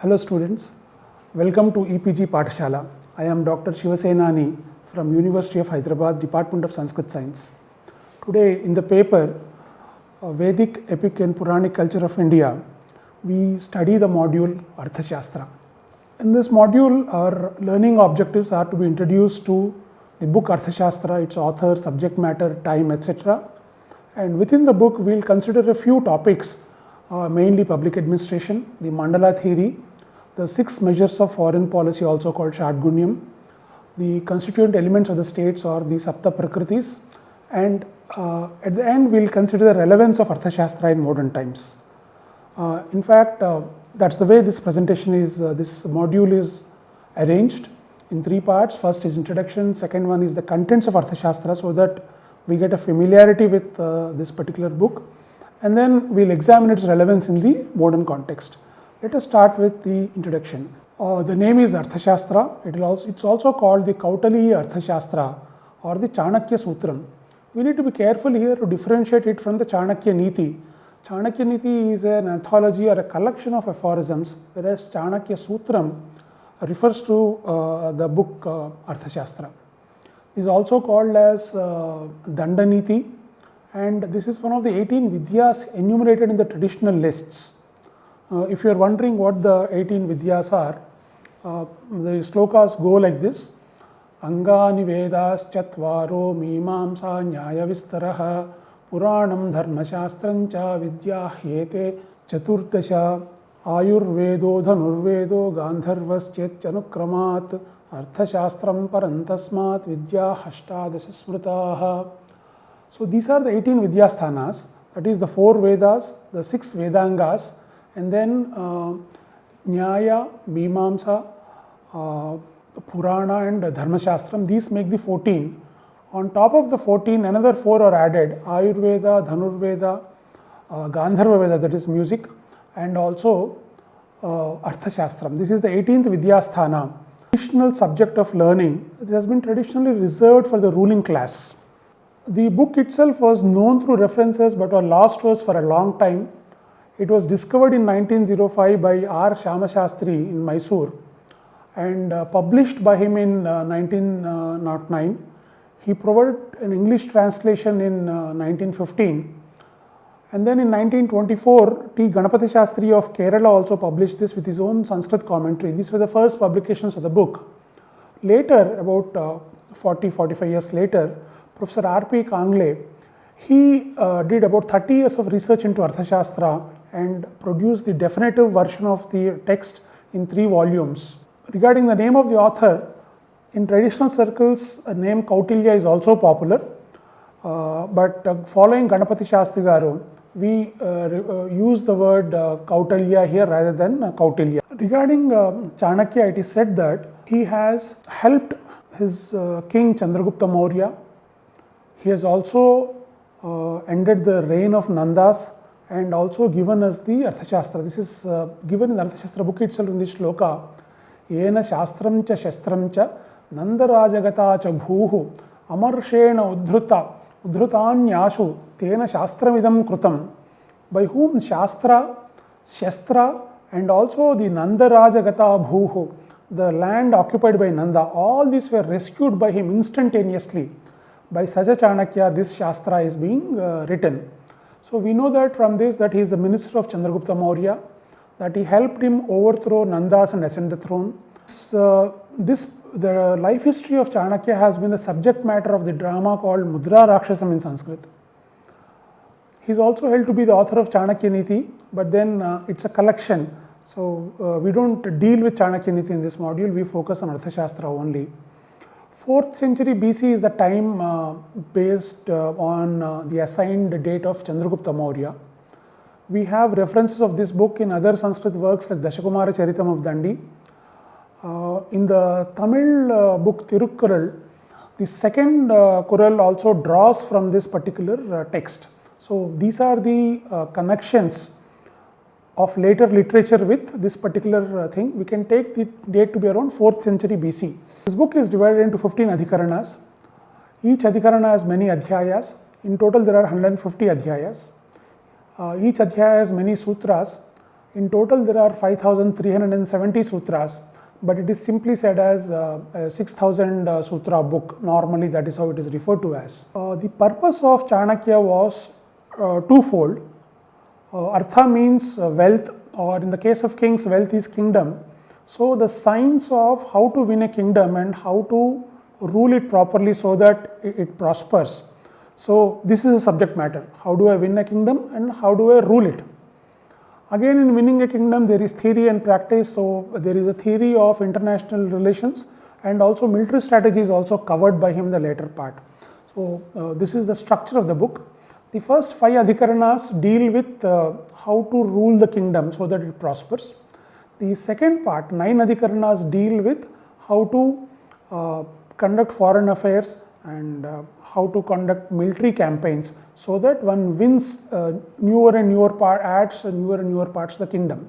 Hello students, welcome to EPG Pathshala. I am Dr. Shivasenani from University of Hyderabad, Department of Sanskrit Science. Today in the paper Vedic, Epic and Puranic Culture of India, we study the module Arthasastra. In this module, our learning objectives are to be introduced to the book Arthasastra, its author, subject matter, time, etc. And within the book, we will consider a few topics, mainly public administration, the Mandala theory, the 6 measures of foreign policy, also called Shadgunyam, the constituent elements of the states or the Sapta Prakritis, and at the end we will consider the relevance of Arthasastra in modern times. In fact, that's the way this presentation is, this module is arranged in 3 parts. First is introduction, second one is the contents of Arthasastra, so that we get a familiarity with this particular book, and then we will examine its relevance in the modern context. Let us start with the introduction. The name is Arthasastra. It's also called the Kautaliya Arthasastra or the Chanakya Sutram. We need to be careful here to differentiate it from the Chanakya Niti. Chanakya Niti is an anthology or a collection of aphorisms, whereas Chanakya Sutram refers to the book Arthasastra. It is also called as Dandaniti, and this is one of the 18 Vidyas enumerated in the traditional lists. If you are wondering what the 18 Vidyas are, the slokas go like this: Angani Vedas Chatvaro Mimamsa Nyaya Vistaraha Puranam Dharmashastrancha Vidya Hyete Chaturdasha Ayurvedo Dhanurvedo Gandharvas Chet Chanukramat Arthashastram Parantasmat Vidya Hashtadasha Smritaha. So these are the 18 Vidyasthanas, that is the 4 Vedas, the 6 Vedangas, and then Nyaya, Mimamsa, Purana and Dharmashastram. These make the 14. On top of the 14, another 4 are added: Ayurveda, Dhanurveda, Gandharva Veda, that is music, and also Arthashastram. This is the 18th Vidyasthana. Traditional subject of learning. It has been traditionally reserved for the ruling class. The book itself was known through references but was lost to us for a long time. It was discovered in 1905 by R. Shyamashastri in Mysore and published by him in 1909. He provided an English translation in 1915, and then in 1924 T. Ganapati Shastri of Kerala also published this with his own Sanskrit commentary. These were the first publications of the book. Later, about 40-45 years later, Professor R.P. Kangle, he did about 30 years of research into Arthasastra and produced the definitive version of the text in 3 volumes. Regarding the name of the author, in traditional circles, the name Kautilya is also popular, but following Ganapati Shastri Garu, we use the word Kautilya here rather than Kautilya. Regarding Chanakya, it is said that he has helped his king Chandragupta Maurya. He has also ended the reign of Nandas and also given us the Arthashastra. This is given in the Arthashastra book itself in this shloka. Yena shastram cha shastram cha nandarajagata cha bhuhu amarshena udhrutanyashu tena shastramidam krutam. By whom Shastra, Shastra and also the Nandarajagata bhuhu, the land occupied by Nanda, all these were rescued by him instantaneously. By such a Chanakya, this Shastra is being written. So we know that from this that he is the minister of Chandragupta Maurya, that he helped him overthrow Nandas and ascend the throne. The life history of Chanakya has been the subject matter of the drama called Mudra Rakshasam in Sanskrit. He is also held to be the author of Chanakya Niti, but then it's a collection. So we don't deal with Chanakya Niti in this module, we focus on Arthashastra only. 4th century BC is the time based on the assigned date of Chandragupta Maurya. We have references of this book in other Sanskrit works like Dashakumara Charitam of Dandi. In the Tamil book Tirukkural, the 2nd Kural also draws from this particular text. So these are the connections of later literature with this particular thing. We can take the date to be around 4th century BC. This book is divided into 15 adhikaranas. Each adhikarana has many adhyayas. In total there are 150 adhyayas. Each adhyaya has many sutras. In total, there are 5,370 sutras, but it is simply said as a 6,000 sutra book. Normally, that is how it is referred to as. The purpose of Chanakya was twofold. Artha means wealth, or in the case of kings, wealth is kingdom. So the science of how to win a kingdom and how to rule it properly so that it prospers. So this is a subject matter. How do I win a kingdom and how do I rule it? Again, in winning a kingdom, there is theory and practice. So there is a theory of international relations, and also military strategy is also covered by him in the later part. So this is the structure of the book. The first 5 adhikaranas deal with how to rule the kingdom so that it prospers. The second part, 9 adhikaranas, deal with how to conduct foreign affairs and how to conduct military campaigns so that one wins newer and newer parts of the kingdom.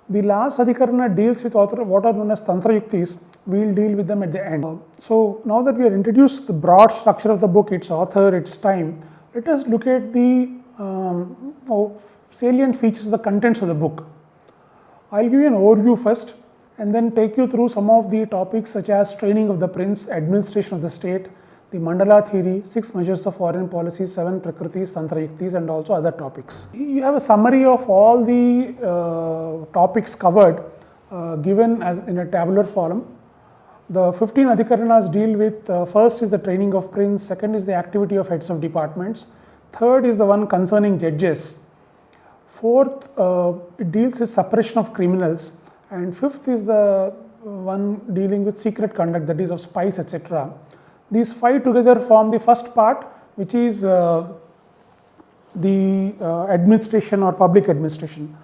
The last adhikarana deals with what are known as tantra yuktis. We will deal with them at the end. So now that we have introduced the broad structure of the book, its author, its time, let us look at the salient features of the contents of the book. I will give you an overview first and then take you through some of the topics such as training of the prince, administration of the state, the mandala theory, 6 measures of foreign policy, 7 prakritis, tantra yuktis, and also other topics. You have a summary of all the topics covered given as in a tabular form. The 15 adhikaranas deal with first is the training of prince, second is the activity of heads of departments, third is the one concerning judges, fourth it deals with suppression of criminals, and fifth is the one dealing with secret conduct, that is of spies, etc. These 5 together form the first part, which is the administration or public administration.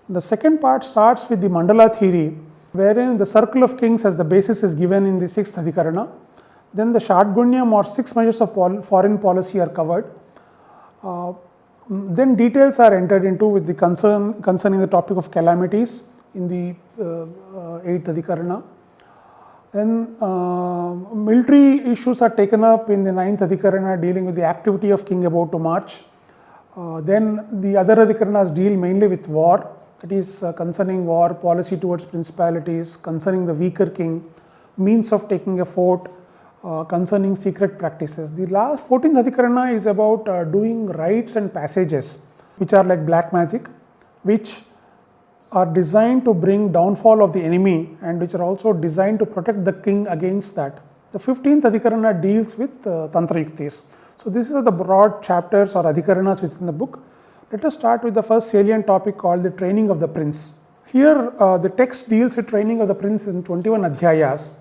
The second part starts with the mandala theory, wherein the circle of kings as the basis is given in the 6th adhikarana. Then the Shadgunyam or 6 measures of foreign policy are covered. Then details are entered into with the concerning the topic of calamities in the 8th adhikarana. Then military issues are taken up in the 9th adhikarana, dealing with the activity of king about to march. Then the other adhikaranas deal mainly with war, that is concerning war, policy towards principalities, concerning the weaker king, means of taking a fort, concerning secret practices. The last 14th adhikarana is about doing rites and passages, which are like black magic, which are designed to bring downfall of the enemy and which are also designed to protect the king against that. The 15th adhikarana deals with tantra yuktis. So these are the broad chapters or adhikaranas within the book. Let us start with the first salient topic called the training of the prince. Here the text deals with training of the prince in 21 adhyayas.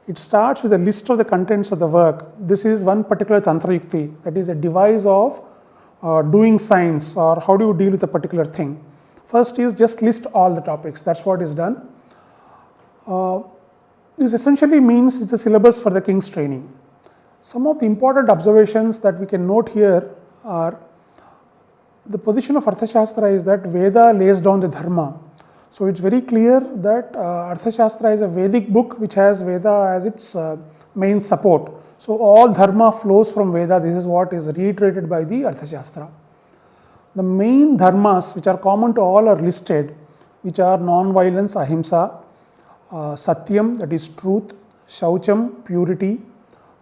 It starts with a list of the contents of the work. This is one particular tantra yukti, that is a device of doing science or how do you deal with a particular thing. First is just list all the topics, that's what is done. This essentially means it's a syllabus for the king's training. Some of the important observations that we can note here are the position of Arthasastra is that Veda lays down the dharma. So it's very clear that Arthasastra is a Vedic book which has Veda as its main support. So all dharma flows from Veda. This is what is reiterated by the Arthasastra. The main dharmas which are common to all are listed, which are non-violence, ahimsa, satyam, that is truth, shaucham, purity,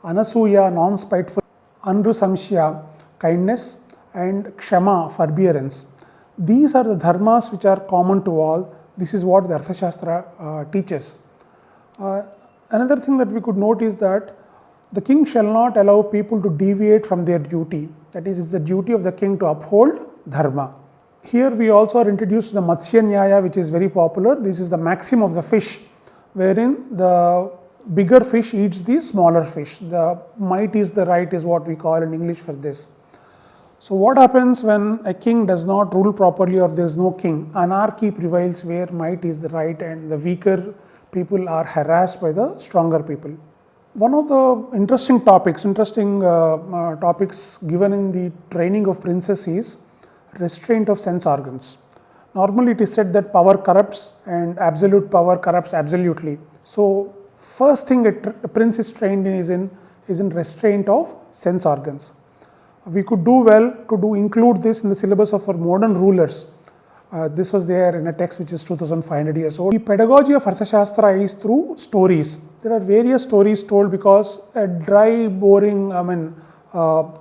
anasuya, non-spiteful, anrusamshya, kindness, and kshama, forbearance. These are the dharmas which are common to all. This is what the Arthasastra teaches. Another thing that we could note is that the king shall not allow people to deviate from their duty. That is, it's the duty of the king to uphold dharma. Here we also are introduced to the Matsya Nyaya, which is very popular. This is the maxim of the fish, wherein the bigger fish eats the smaller fish. The might is the right is what we call in English for this. So what happens when a king does not rule properly or there is no king? Anarchy prevails where might is the right and the weaker people are harassed by the stronger people. One of the interesting topics given in the training of princes is restraint of sense organs. Normally it is said that power corrupts and absolute power corrupts absolutely. So first thing a prince is trained in is in restraint of sense organs. We could do well to include this in the syllabus of our modern rulers. This was there in a text which is 2500 years old. The pedagogy of Arthasastra is through stories. There are various stories told because a dry, boring,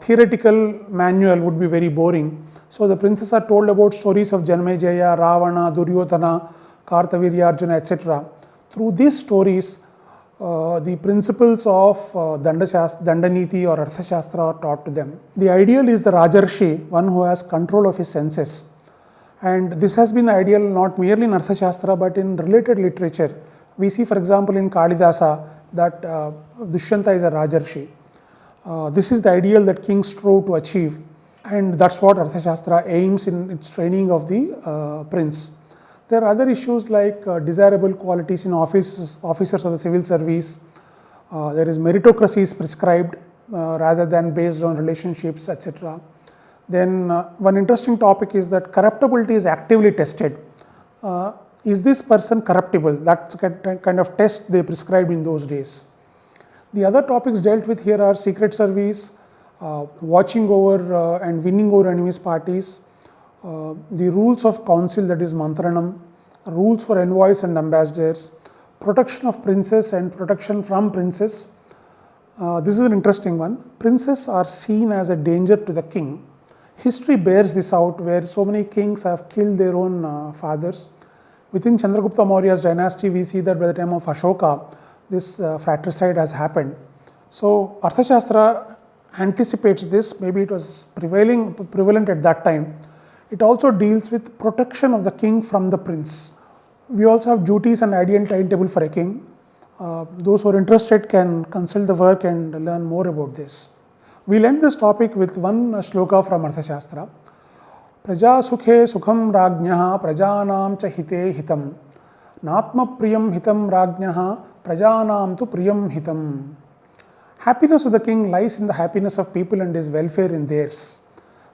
theoretical manual would be very boring. So the princes are told about stories of Janmejaya, Ravana, Duryodhana, Kartavirya, Arjuna, etc. Through these stories, the principles of Dandaniti or Arthashastra are taught to them. The ideal is the Rajarshi, one who has control of his senses. And this has been the ideal not merely in Arthashastra but in related literature. We see, for example, in Kalidasa that Dushyanta is a Rajarshi. This is the ideal that kings strove to achieve, and that's what Arthashastra aims in its training of the prince. There are other issues like desirable qualities in officers of the civil service. There is meritocracy is prescribed rather than based on relationships, etc. Then one interesting topic is that corruptibility is actively tested. Is this person corruptible? That's the kind of test they prescribed in those days. The other topics dealt with here are secret service, watching over and winning over enemies parties, the rules of council, that is mantranam, rules for envoys and ambassadors, protection of princes and protection from princes. This is an interesting one. Princes are seen as a danger to the king. History bears this out, where so many kings have killed their own fathers. Within Chandragupta Maurya's dynasty, we see that by the time of Ashoka, this fratricide has happened. So Arthashastra anticipates this. Maybe it was prevalent at that time. It also deals with protection of the king from the prince. We also have duties and ideal timetable for a king. Those who are interested can consult the work and learn more about this. We'll end this topic with one shloka from Arthashastra. Praja sukhe sukham rajnyaha prajanam cha hite hitam. Natma priyam hitam rajnyaha prajanam tu priyam hitam. Happiness of the king lies in the happiness of people and his welfare in theirs.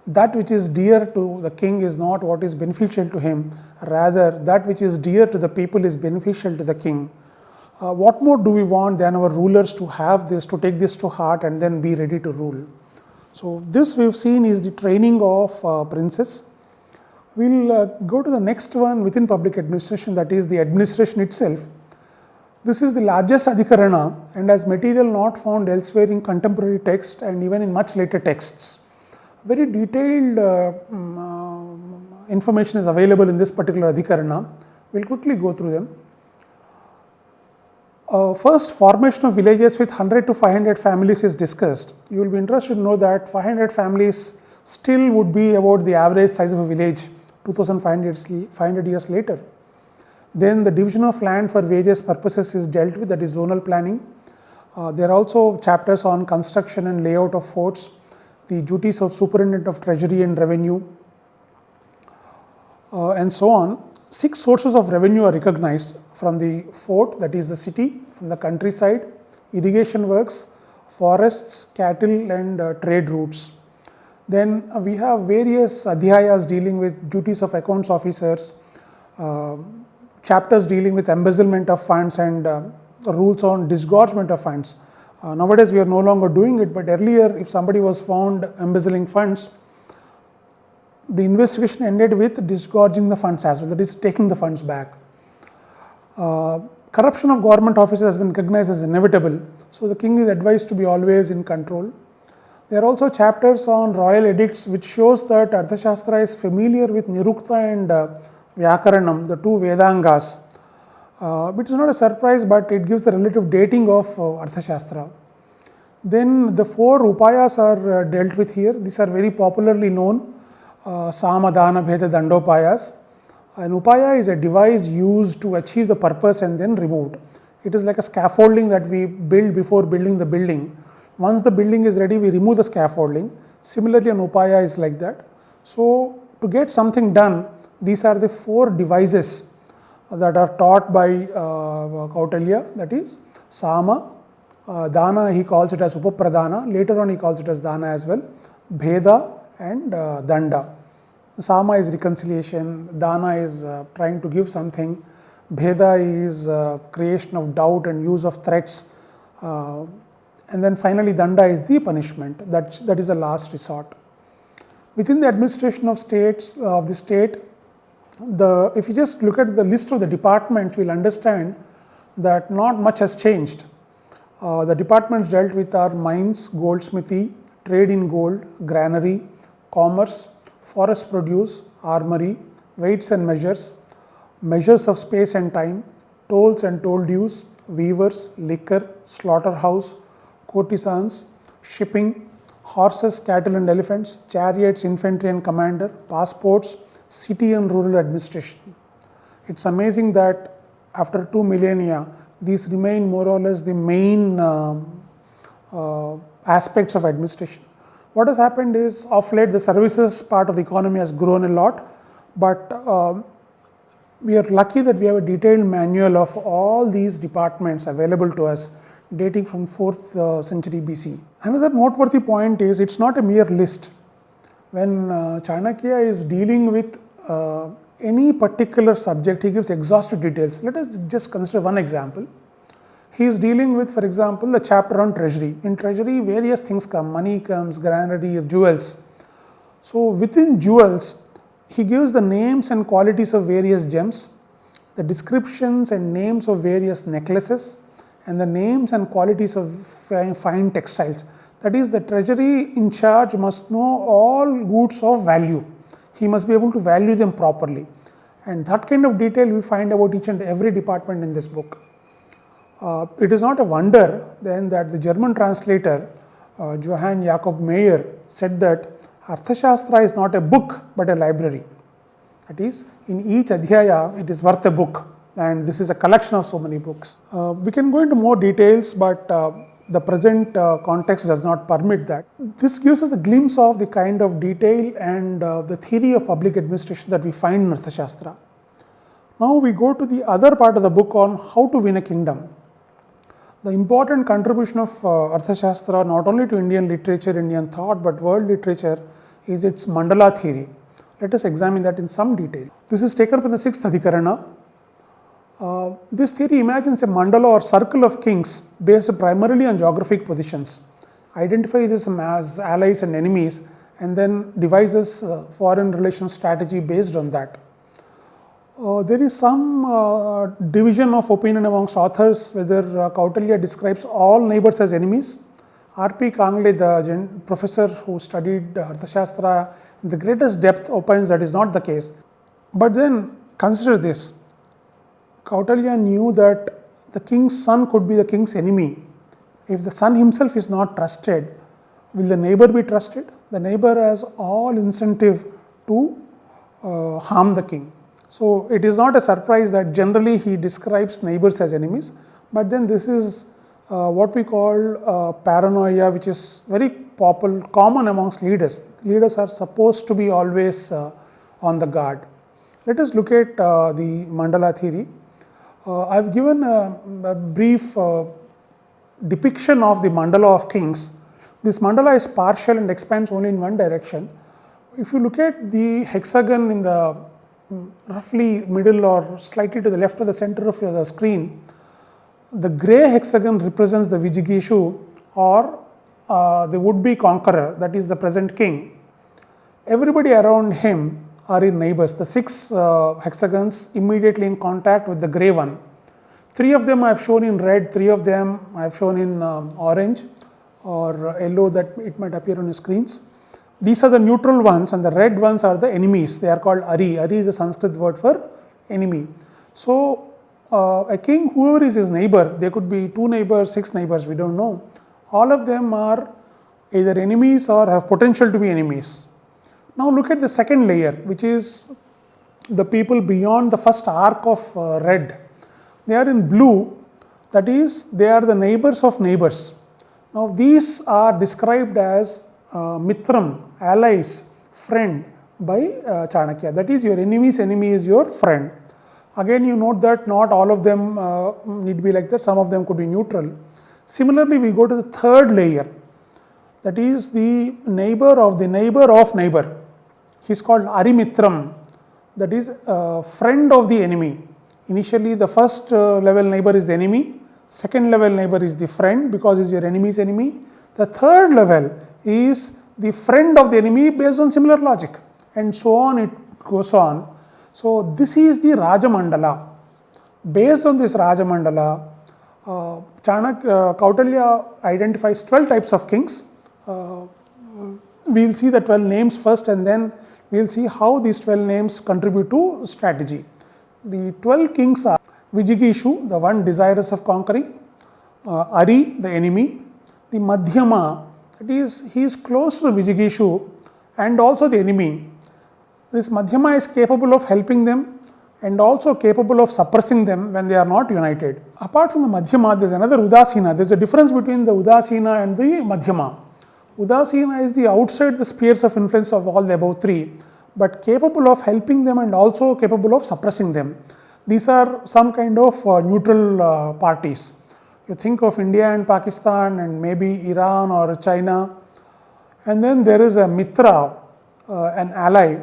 That which is dear to the king is not what is beneficial to him, rather that which is dear to the people is beneficial to the king. What more do we want than our rulers to have this, to take this to heart and then be ready to rule? So this we've seen is the training of princes. We'll go to the next one within public administration, that is the administration itself. This is the largest adhikarana and has material not found elsewhere in contemporary text and even in much later texts. Very detailed information is available in this particular adhikarana. We'll quickly go through them. First, formation of villages with 100 to 500 families is discussed. You will be interested to know that 500 families still would be about the average size of a village 2500 years later. Then the division of land for various purposes is dealt with, that is zonal planning. There are also chapters on construction and layout of forts, the duties of superintendent of treasury and revenue, and so on. 6 sources of revenue are recognized from the fort, that is the city, from the countryside, irrigation works, forests, cattle and trade routes. Then we have various adhyayas dealing with duties of accounts officers, chapters dealing with embezzlement of funds and rules on disgorgement of funds. Nowadays we are no longer doing it, but earlier if somebody was found embezzling funds, the investigation ended with disgorging the funds as well, that is taking the funds back. Corruption of government officers has been recognized as inevitable, so the king is advised to be always in control. There are also chapters on royal edicts which shows that Arthashastra is familiar with Nirukta and Vyakaranam, the 2 Vedangas. It is not a surprise, but it gives the relative dating of Arthashastra. Then the 4 upayas are dealt with here. These are very popularly known. Sama, Dana, Bheda, Dandopayas. An upaya is a device used to achieve the purpose and then removed. It is like a scaffolding that we build before building the building. Once the building is ready, we remove the scaffolding. Similarly, an upaya is like that. So, to get something done, these are the 4 devices that are taught by Kautilya, that is Sama, Dana he calls it as Upapradana, later on he calls it as Dana as well, Bheda and Danda. Sama is reconciliation, Dana is trying to give something, Bheda is creation of doubt and use of threats, and then finally Danda is the punishment, that is the last resort. Within the administration of the state, If you just look at the list of the departments, we'll understand that not much has changed. The departments dealt with are mines, goldsmithy, trade in gold, granary, commerce, forest produce, armory, weights and measures, measures of space and time, tolls and toll dues, weavers, liquor, slaughterhouse, courtesans, shipping, horses, cattle and elephants, chariots, infantry and commander, passports, city and rural administration. It's amazing that after 2 millennia, these remain more or less the main aspects of administration. What has happened is, of late, the services part of the economy has grown a lot, but we are lucky that we have a detailed manual of all these departments available to us, dating from 4th century BC. Another noteworthy point is, it's not a mere list. When Chanakya is dealing with any particular subject, he gives exhaustive details. Let us just consider one example. He is dealing with, for example, the chapter on treasury. In treasury, various things come, money comes, granary, jewels. So within jewels, he gives the names and qualities of various gems, the descriptions and names of various necklaces, and the names and qualities of fine textiles. That is, the treasury in charge must know all goods of value. He must be able to value them properly. And that kind of detail we find about each and every department in this book. It is not a wonder then that the German translator Johann Jakob Meyer said that Arthasastra is not a book but a library. That is, in each adhyaya it is worth a book, and this is a collection of so many books. We can go into more details, but the present context does not permit that. This gives us a glimpse of the kind of detail and the theory of public administration that we find in Arthasastra. Now we go to the other part of the book on how to win a kingdom. The important contribution of Arthasastra not only to Indian literature, Indian thought, but world literature is its mandala theory. Let us examine that in some detail. This is taken up in the 6th Adhikarana. This theory imagines a mandala or circle of kings based primarily on geographic positions, identifies them as allies and enemies, and then devises foreign relations strategy based on that. There is some division of opinion amongst authors whether Kautilya describes all neighbors as enemies. R.P. Kangle, the professor who studied Arthasastra in the greatest depth, opines that is not the case. But then consider this. Kautilya knew that the king's son could be the king's enemy. If the son himself is not trusted, will the neighbor be trusted? The neighbor has all incentive to harm the king. So it is not a surprise that generally he describes neighbors as enemies, but then this is what we call paranoia, which is very common amongst leaders. Leaders are supposed to be always on the guard. Let us look at the mandala theory. I have given a brief depiction of the mandala of kings. This mandala is partial and expands only in one direction. If you look at the hexagon in the roughly middle or slightly to the left of the center of the screen, the grey hexagon represents the Vijigishu, or the would-be conqueror, that is the present king. Everybody around him are in neighbors. The 6 hexagons immediately in contact with the grey one. 3 of them I have shown in red, 3 of them I have shown in orange or yellow, that it might appear on your screens. These are the neutral ones, and the red ones are the enemies. They are called Ari. Ari is a Sanskrit word for enemy. So a king, whoever is his neighbor, there could be 2 neighbors, 6 neighbors, we don't know. All of them are either enemies or have potential to be enemies. Now look at the second layer, which is the people beyond the first arc of red. They are in blue, that is, they are the neighbors of neighbors. Now these are described as Mitram, allies, friend by Chanakya. That is, your enemy's enemy is your friend. Again, you note that not all of them need to be like that, some of them could be neutral. Similarly, we go to the third layer, that is the neighbor of the neighbor of neighbor. He is called Arimitram, that is friend of the enemy. Initially, the first level neighbor is the enemy, second level neighbor is the friend because he is your enemy's enemy. The third level is the friend of the enemy based on similar logic, and so on it goes on. So this is the Rajamandala. Based on this Rajamandala, Kautilya identifies 12 types of kings. We will see the 12 names first, and then we will see how these 12 names contribute to strategy. The 12 kings are Vijigishu, the one desirous of conquering, Ari, the enemy, the Madhyama, that is, he is close to Vijigishu and also the enemy. This Madhyama is capable of helping them and also capable of suppressing them when they are not united. Apart from the Madhyama, there is another Udasina. There is a difference between the Udasina and the Madhyama. Udasina is the outside the spheres of influence of all the above three, but capable of helping them and also capable of suppressing them. These are some kind of neutral parties. You think of India and Pakistan and maybe Iran or China, and then there is a Mitra, an ally,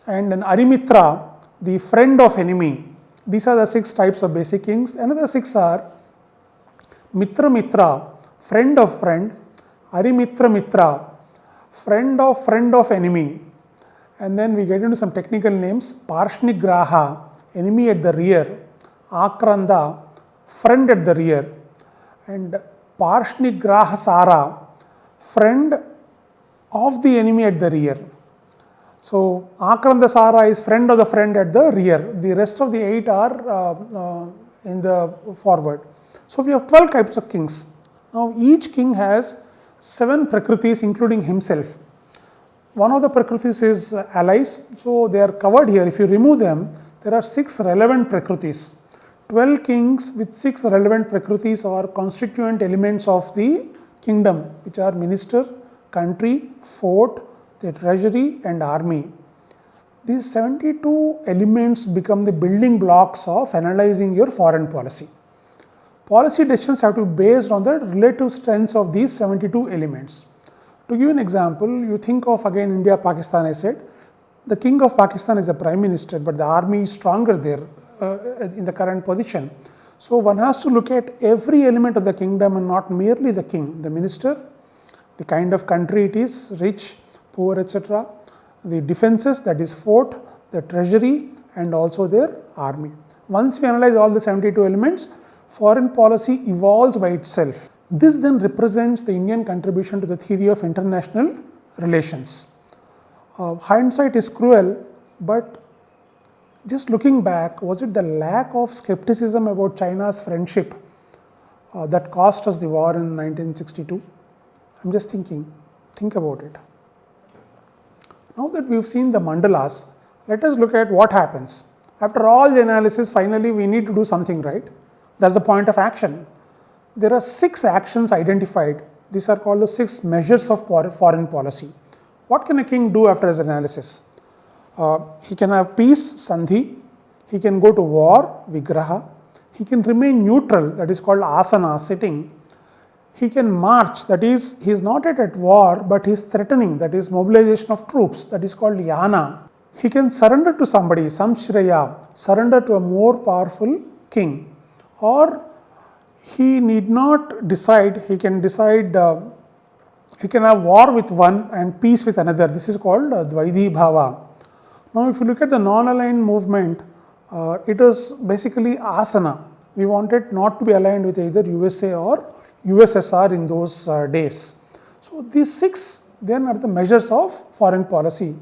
and an Arimitra, the friend of enemy. These are the 6 types of basic kings. Another 6 are Mitra Mitra, friend of friend, Arimitra Mitra, friend of enemy. And then we get into some technical names: Parshnigraha, enemy at the rear; Akranda, friend at the rear; and Parshnigraha Sara, friend of the enemy at the rear. So Akranda Sara is friend of the friend at the rear. The rest of the 8 are in the forward. So we have 12 types of kings. Now each king has 7 prakritis, including himself. One of the prakritis is allies, so they are covered here. If you remove them, there are 6 relevant prakritis. 12 kings with 6 relevant prakritis are constituent elements of the kingdom, which are minister, country, fort, the treasury and army. These 72 elements become the building blocks of analyzing your foreign policy. Policy decisions have to be based on the relative strengths of these 72 elements. To give you an example, you think of again India, Pakistan. I said the king of Pakistan is a prime minister, but the army is stronger there in the current position. So one has to look at every element of the kingdom and not merely the king, the minister, the kind of country it is, rich, poor, etc., the defenses, that is fort, the treasury, and also their army. Once we analyze all the 72 elements, foreign policy evolves by itself. This then represents the Indian contribution to the theory of international relations. Hindsight is cruel, but just looking back, was it the lack of skepticism about China's friendship that cost us the war in 1962? I'm just thinking, think about it. Now that we've seen the mandalas, let us look at what happens. After all the analysis, finally we need to do something, right? That's the point of action. There are 6 actions identified. These are called the 6 measures of foreign policy. What can a king do after his analysis? He can have peace, sandhi. He can go to war, vigraha. He can remain neutral, that is called asana, sitting. He can march, that is, he is not yet at war, but he is threatening, that is mobilization of troops, that is called yana. He can surrender to somebody, samshraya, surrender to a more powerful king. Or he need not decide, he can decide, he can have war with one and peace with another. This is called Dvaidhi Bhava. Now if you look at the non-aligned movement, it is basically asana. We wanted not to be aligned with either USA or USSR in those days. So these 6 then are the measures of foreign policy.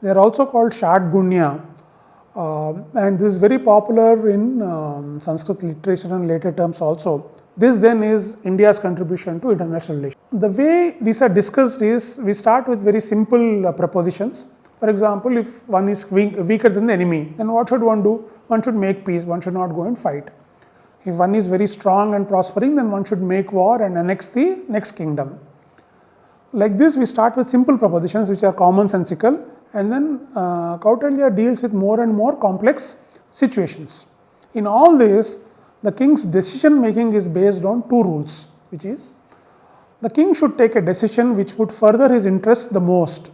They are also called Shadgunya, and this is very popular in Sanskrit literature and later terms also. This then is India's contribution to international relations. The way these are discussed is, we start with very simple propositions. For example, if one is weaker than the enemy, then what should one do? One should make peace, one should not go and fight. If one is very strong and prospering, then one should make war and annex the next kingdom. Like this, we start with simple propositions which are commonsensical, and then Kautilya deals with more and more complex situations. In all this, the king's decision making is based on 2 rules, which is, the king should take a decision which would further his interests the most.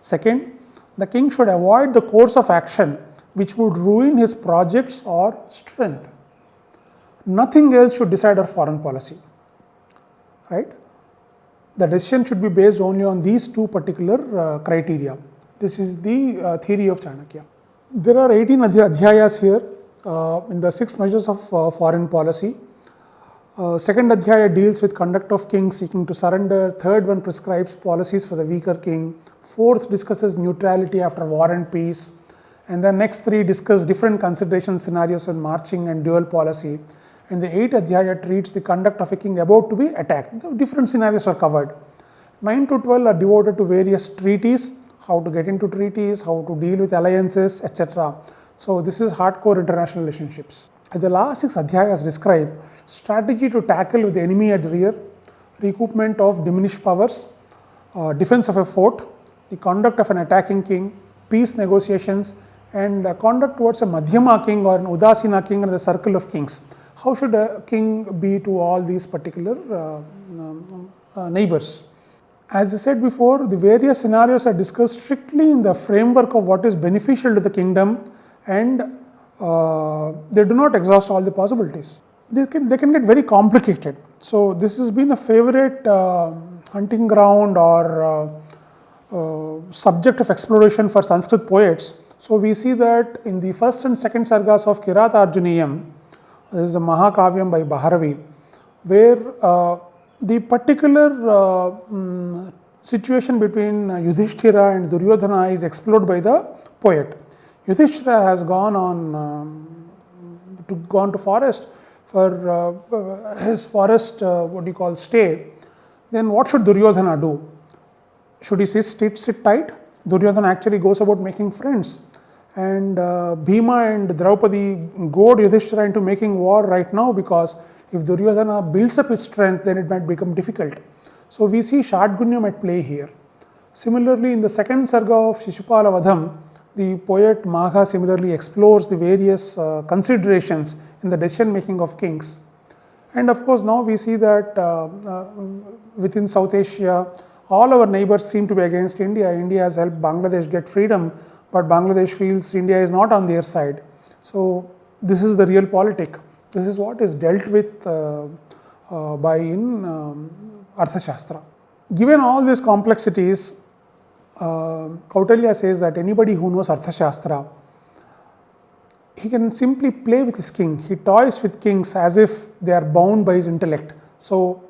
Second, the king should avoid the course of action which would ruin his projects or strength. Nothing else should decide our foreign policy, right? The decision should be based only on these 2 particular criteria. This is the theory of Chanakya. There are 18 adhyayas here in the 6 measures of foreign policy. Second adhyaya deals with conduct of kings seeking to surrender. Third one prescribes policies for the weaker king. Fourth discusses neutrality after war and peace. And the next 3 discuss different consideration scenarios on marching and dual policy. And the 8th adhyaya treats the conduct of a king about to be attacked. The different scenarios are covered. 9 to 12 are devoted to various treaties, how to get into treaties, how to deal with alliances, etc. So this is hardcore international relationships. The last 6 adhyayas describe strategy to tackle with the enemy at the rear, recoupment of diminished powers, defense of a fort, the conduct of an attacking king, peace negotiations, and conduct towards a Madhyama king or an Udasina king in the circle of kings. How should a king be to all these particular neighbors? As I said before, the various scenarios are discussed strictly in the framework of what is beneficial to the kingdom, and they do not exhaust all the possibilities. They can get very complicated. So this has been a favorite hunting ground or subject of exploration for Sanskrit poets. So we see that in the first and second sargas of Kirata Arjuniyam, there is a Mahakavyam by Bharavi, where the particular situation between Yudhishthira and Duryodhana is explored by the poet. Yudhishthira has gone to forest for his forest stay. Then what should Duryodhana do? Should he sit tight? Duryodhana actually goes about making friends, and Bhima and Draupadi goad Yudhishthira into making war right now, because if Duryodhana builds up his strength, then it might become difficult. So we see Shadgunyam at play here. Similarly, in the second sarga of Shishupala Vadham, the poet Magha similarly explores the various considerations in the decision making of kings. And of course, now we see that within South Asia, all our neighbors seem to be against India. India has helped Bangladesh get freedom, but Bangladesh feels India is not on their side. So this is the real politic. This is what is dealt with by in Arthasastra. Given all these complexities, Kautilya says that anybody who knows Arthashastra, he can simply play with his king. He toys with kings as if they are bound by his intellect. So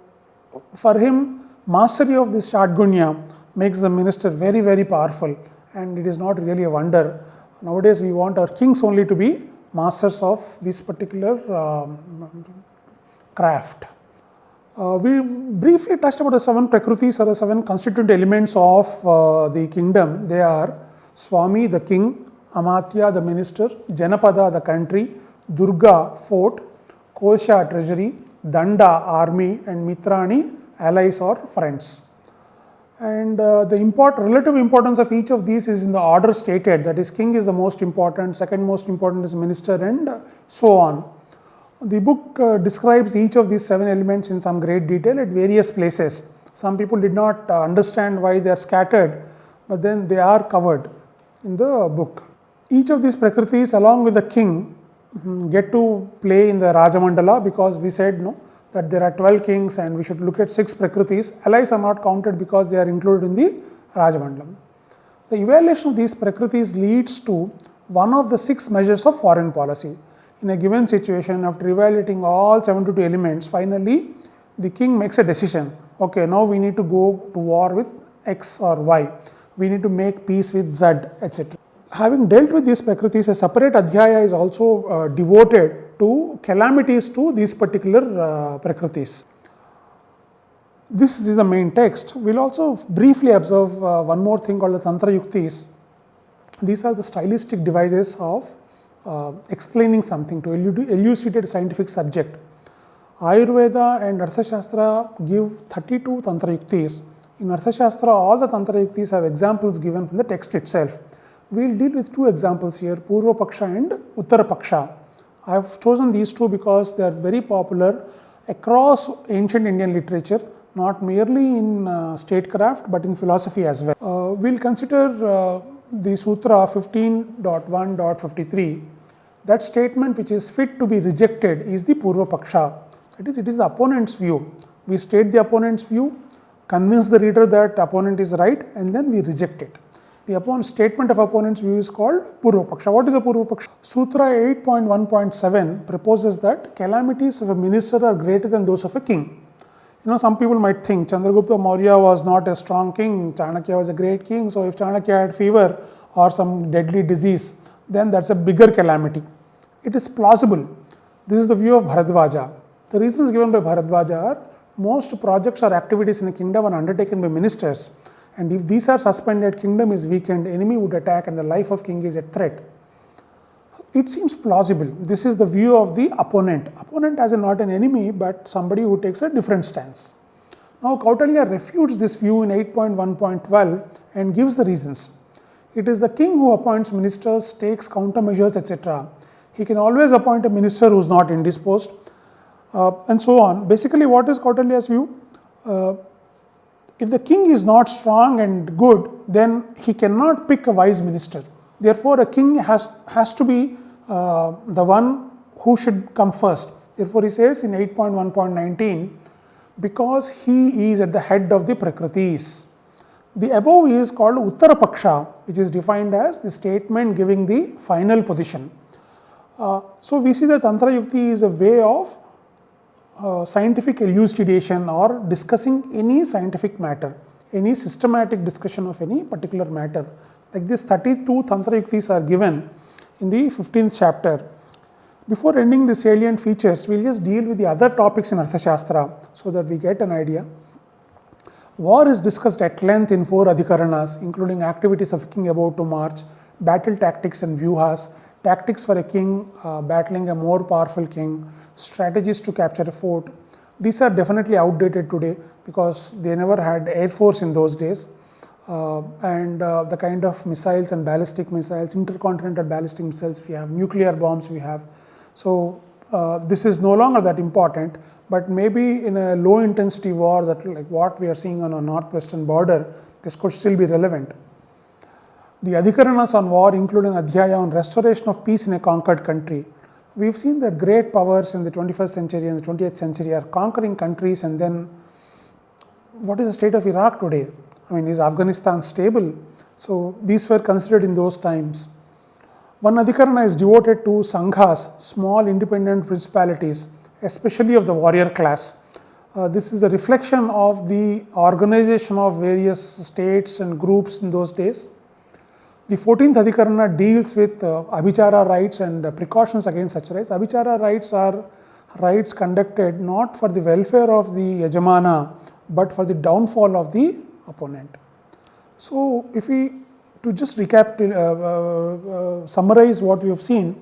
for him, mastery of this Shadgunya makes the minister very, very powerful, and it is not really a wonder. Nowadays we want our kings only to be masters of this particular craft. We briefly touched about the 7 prakritis or the 7 constituent elements of the kingdom. They are Swami, the king; Amatya, the minister; Janapada, the country; Durga, fort; Kosha, treasury; Danda, army; and Mitrani, allies or friends. And the relative importance of each of these is in the order stated. That is, king is the most important, second most important is minister, and so on. The book describes each of these 7 elements in some great detail at various places. Some people did not understand why they are scattered, but then they are covered in the book. Each of these prakritis, along with the king, get to play in the Rajamandala, because we said that there are 12 kings and we should look at 6 prakritis. Allies are not counted because they are included in the Rajamandalam. The evaluation of these prakritis leads to one of the 6 measures of foreign policy. In a given situation, after evaluating all 72 elements, finally the king makes a decision. Okay, now we need to go to war with X or Y. We need to make peace with Z, etc. Having dealt with these prakritis, a separate adhyaya is also devoted to calamities to these particular prakritis. This is the main text. We will also briefly observe one more thing called the Tantra Yuktis. These are the stylistic devices of explaining something, to elucidate a scientific subject. Ayurveda and Arthashastra give 32 Tantra Yuktis. In Arthashastra, all the Tantra Yuktis have examples given from the text itself. We will deal with 2 examples here, Purva Paksha and Uttara Paksha. I have chosen these 2 because they are very popular across ancient Indian literature, not merely in statecraft but in philosophy as well. We will consider the Sutra 15.1.53. That statement which is fit to be rejected is the Purva Paksha. That is, it is the opponent's view. We state the opponent's view, convince the reader that opponent is right, and then we reject it. The statement of opponent's view is called Purva Paksha. What is a Purva Paksha? Sutra 8.1.7 proposes that calamities of a minister are greater than those of a king. Some people might think Chandragupta Maurya was not a strong king, Chanakya was a great king, so if Chanakya had fever or some deadly disease, then that's a bigger calamity. It is plausible. This is the view of Bharadwaja. The reasons given by Bharadwaja are most projects or activities in a kingdom are undertaken by ministers, and if these are suspended, kingdom is weakened, enemy would attack, and the life of king is at threat. It seems plausible. This is the view of the opponent. Opponent as not an enemy, but somebody who takes a different stance. Now Kautilya refutes this view in 8.1.12 and gives the reasons. It is the king who appoints ministers, takes countermeasures, etc. He can always appoint a minister who is not indisposed, and so on. Basically, what is Kautilya's view? If the king is not strong and good, then he cannot pick a wise minister. Therefore, a king has to be the one who should come first. Therefore, he says in 8.1.19, because he is at the head of the Prakritis. The above is called Uttara Paksha, which is defined as the statement giving the final position. So we see that Tantra Yukti is a way of scientific elucidation or discussing any scientific matter, any systematic discussion of any particular matter. Like this 32 Tantra Yuktis are given in the 15th chapter. Before ending the salient features, we will just deal with the other topics in Arthasastra so that we get an idea. War is discussed at length in 4 Adhikaranas, including activities of a king about to march, battle tactics and vyuhas, tactics for a king battling a more powerful king, strategies to capture a fort. These are definitely outdated today because they never had air force in those days, and the kind of missiles and ballistic missiles, intercontinental ballistic missiles we have, nuclear bombs we have. So this is no longer that important, but maybe in a low intensity war that like what we are seeing on a northwestern border, this could still be relevant. The Adhikaranas on war include an Adhyaya on restoration of peace in a conquered country. We've seen that great powers in the 21st century and the 20th century are conquering countries, and then what is the state of Iraq today? I mean, is Afghanistan stable? So these were considered in those times. One Adhikarana is devoted to Sanghas, small independent principalities, especially of the warrior class. This is a reflection of the organization of various states and groups in those days. The 14th Adhikarana deals with Abhichara rites and precautions against such rites. Abhichara rites are rites conducted not for the welfare of the Yajamana, but for the downfall of the opponent. So, if we to just recap, summarize what we have seen,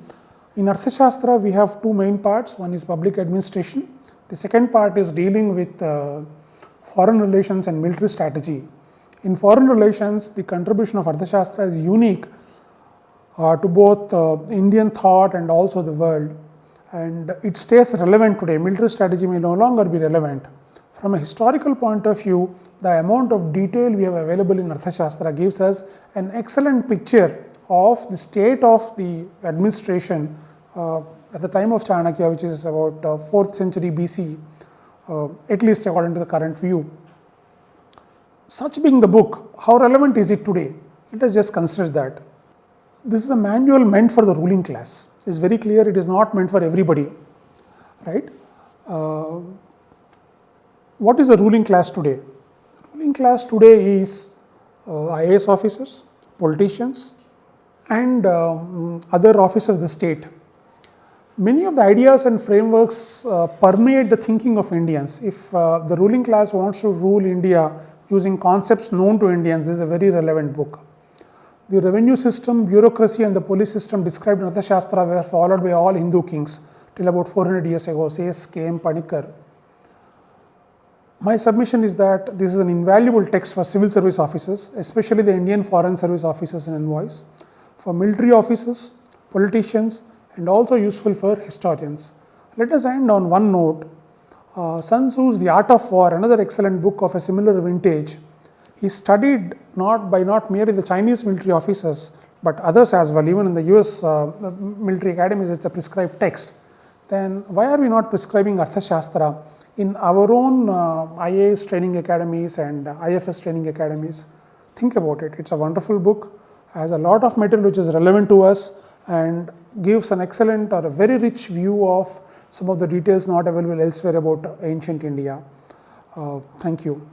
in Arthashastra we have 2 main parts. One is public administration. The second part is dealing with foreign relations and military strategy. In foreign relations, the contribution of Arthashastra is unique to both Indian thought and also the world, and it stays relevant today. Military strategy may no longer be relevant. From a historical point of view, the amount of detail we have available in Arthashastra gives us an excellent picture of the state of the administration at the time of Chanakya, which is about 4th century BC, at least according to the current view. Such being the book, how relevant is it today? Let us just consider that. This is a manual meant for the ruling class. It is very clear it is not meant for everybody, right? What is the ruling class today? The ruling class today is IAS officers, politicians, and other officers of the state. Many of the ideas and frameworks permeate the thinking of Indians. If the ruling class wants to rule India using concepts known to Indians, this is a very relevant book. The revenue system, bureaucracy and the police system described in Arthashastra were followed by all Hindu kings till about 400 years ago, says K.M. Panikkar. My submission is that this is an invaluable text for civil service officers, especially the Indian Foreign Service officers and envoys, for military officers, politicians, and also useful for historians. Let us end on one note. Sun Tzu's The Art of War, another excellent book of a similar vintage, is studied not merely the Chinese military officers, but others as well. Even in the US military academies, it's a prescribed text. Then why are we not prescribing Arthashastra in our own IAS training academies and IFS training academies? think about it. It's a wonderful book, has a lot of material which is relevant to us and gives an excellent or a very rich view of some of the details not available elsewhere about ancient India. Thank you.